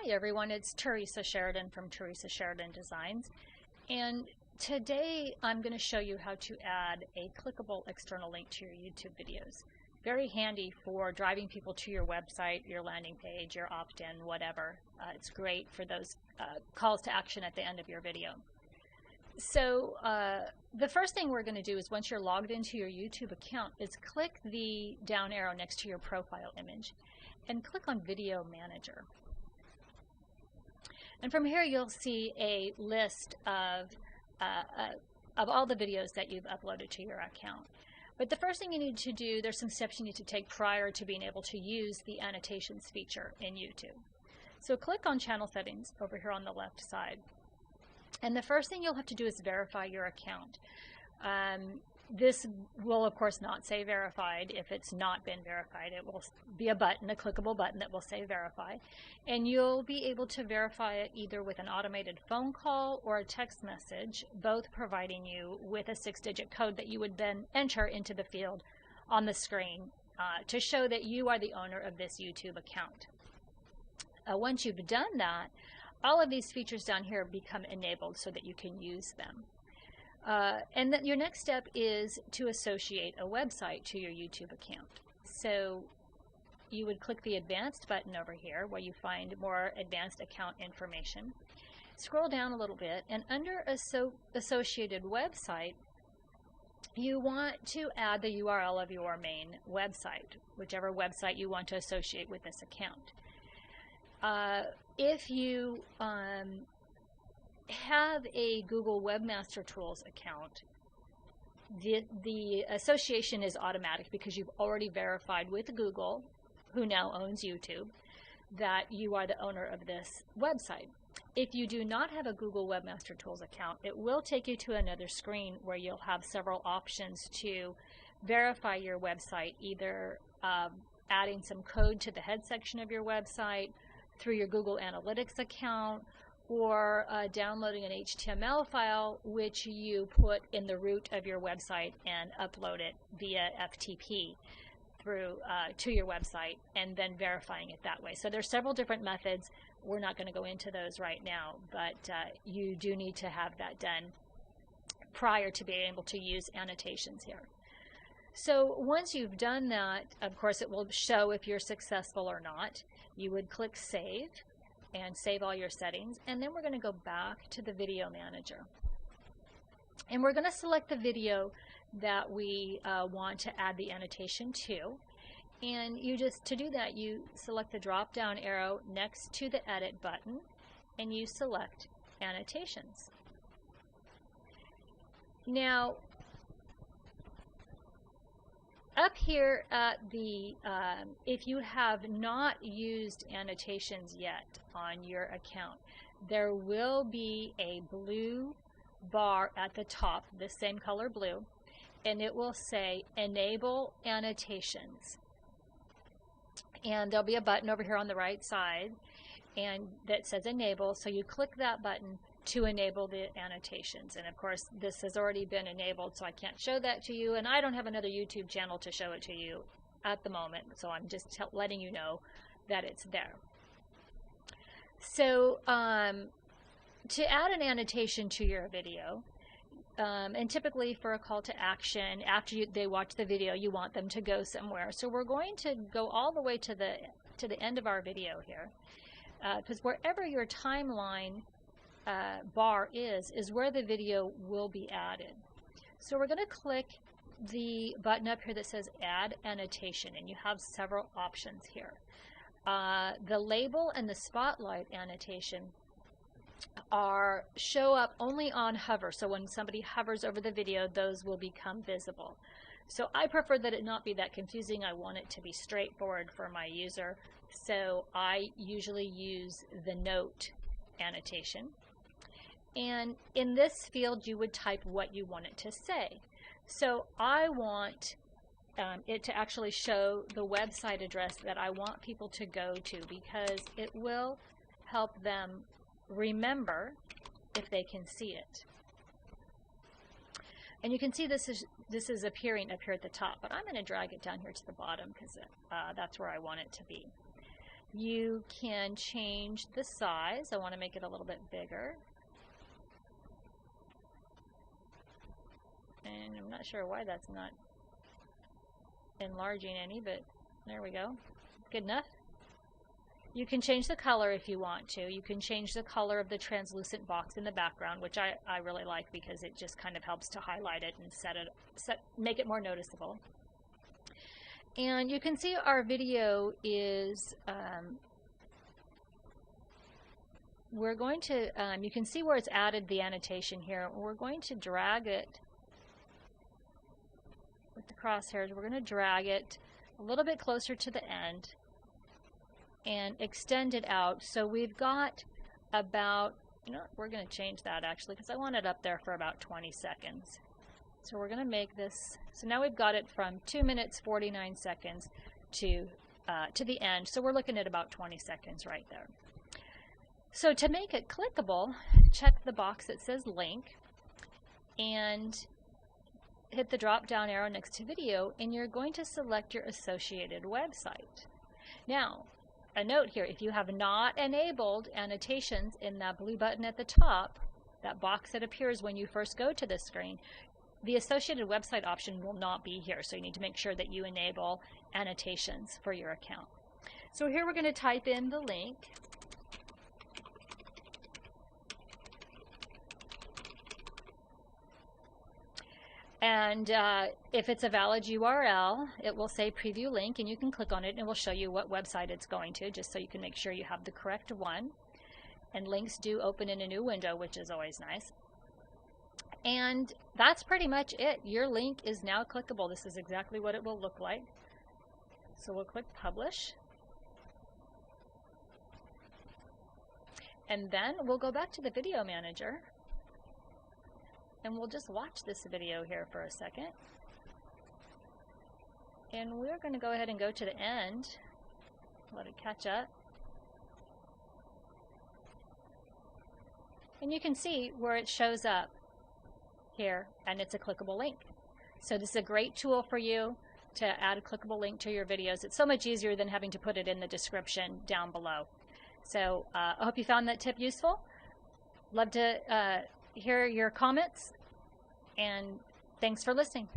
Hi everyone, it's Teresa Sheridan from Teresa Sheridan Designs, and today I'm going to show you how to add a clickable external link to your YouTube videos. Very handy for driving people to your website, your landing page, your opt-in, whatever. It's great for those calls to action at the end of your video. So the first thing we're going to do is, once you're logged into your YouTube account, is click the down arrow next to your profile image and click on Video Manager. And from here you'll see a list of all the videos that you've uploaded to your account. But the first thing you need to do, there's some steps you need to take prior to being able to use the Annotations feature in YouTube. So click on Channel Settings over here on the left side. And the first thing you'll have to do is verify your account. This will of course not say verified if it's not been verified. It will be a button, a clickable button that will say verify. And you'll be able to verify it either with an automated phone call or a text message, both providing you with a 6-digit code that you would then enter into the field on the screen to show that you are the owner of this YouTube account. Once you've done that, all of these features down here become enabled so that you can use them. And then your next step is to associate a website to your YouTube account. So you would click the Advanced button over here where you find more advanced account information. Scroll down a little bit, and under Associated Website, you want to add the URL of your main website, whichever website you want to associate with this account. If you have a Google Webmaster Tools account, the association is automatic because you've already verified with Google, who now owns YouTube, that you are the owner of this website. If you do not have a Google Webmaster Tools account, it will take you to another screen where you'll have several options to verify your website, either adding some code to the head section of your website through your Google Analytics account, or downloading an HTML file which you put in the root of your website and upload it via FTP through to your website, and then verifying it that way. So there's several different methods. We're not going to go into those right now, but you do need to have that done prior to being able to use Annotations here. So once you've done that, of course it will show if you're successful or not. You would click Save and save all your settings, and then we're going to go back to the Video Manager. And we're going to select the video that we want to add the annotation to. And to do that, you select the drop-down arrow next to the Edit button, and you select Annotations. Now, up here at the, if you have not used Annotations yet on your account, there will be a blue bar at the top, the same color blue, and it will say Enable Annotations. And there'll be a button over here on the right side and that says Enable, so you click that button to enable the annotations. And of course this has already been enabled, so I can't show that to you, and I don't have another YouTube channel to show it to you at the moment, so I'm just letting you know that it's there. So to add an annotation to your video, and typically for a call to action, after they watch the video, you want them to go somewhere. So we're going to go all the way to the end of our video here, because wherever your timeline bar is where the video will be added. So we're going to click the button up here that says Add Annotation, and you have several options here. The label and the spotlight annotation show up only on hover, so when somebody hovers over the video, those will become visible. So I prefer that it not be that confusing. I want it to be straightforward for my user, so I usually use the Note Annotation. And in this field you would type what you want it to say. So I want it to actually show the website address that I want people to go to, because it will help them remember if they can see it. And you can see this is appearing up here at the top, but I'm going to drag it down here to the bottom because that's where I want it to be. You can change the size. I want to make it a little bit bigger. And I'm not sure why that's not enlarging any, but there we go. Good enough. You can change the color if you want to. You can change the color of the translucent box in the background, which I really like because it just kind of helps to highlight it and make it more noticeable. And you can see our video is, we're going to, you can see where it's added the annotation here. We're going to drag it with the crosshairs. We're going to drag it a little bit closer to the end and extend it out. So we've got about, we're going to change that actually because I want it up there for about 20 seconds. So we're going to make this, so now we've got it from 2 minutes 49 seconds to the end. So we're looking at about 20 seconds right there. So to make it clickable, check the box that says link and hit the drop down arrow next to video, and you're going to select your associated website. Now, a note here, if you have not enabled annotations in that blue button at the top, that box that appears when you first go to the screen, the associated website option will not be here. So you need to make sure that you enable annotations for your account. So here we're going to type in the link. And if it's a valid URL, it will say preview link, and you can click on it and it will show you what website it's going to, just so you can make sure you have the correct one. And links do open in a new window, which is always nice. And that's pretty much it. Your link is now clickable. This is exactly what it will look like. So we'll click publish. And then we'll go back to the video manager. And we'll just watch this video here for a second. And we're going to go ahead and go to the end. Let it catch up. And you can see where it shows up here, and it's a clickable link. So this is a great tool for you to add a clickable link to your videos. It's so much easier than having to put it in the description down below. So I hope you found that tip useful. Love to hear your comments, and thanks for listening.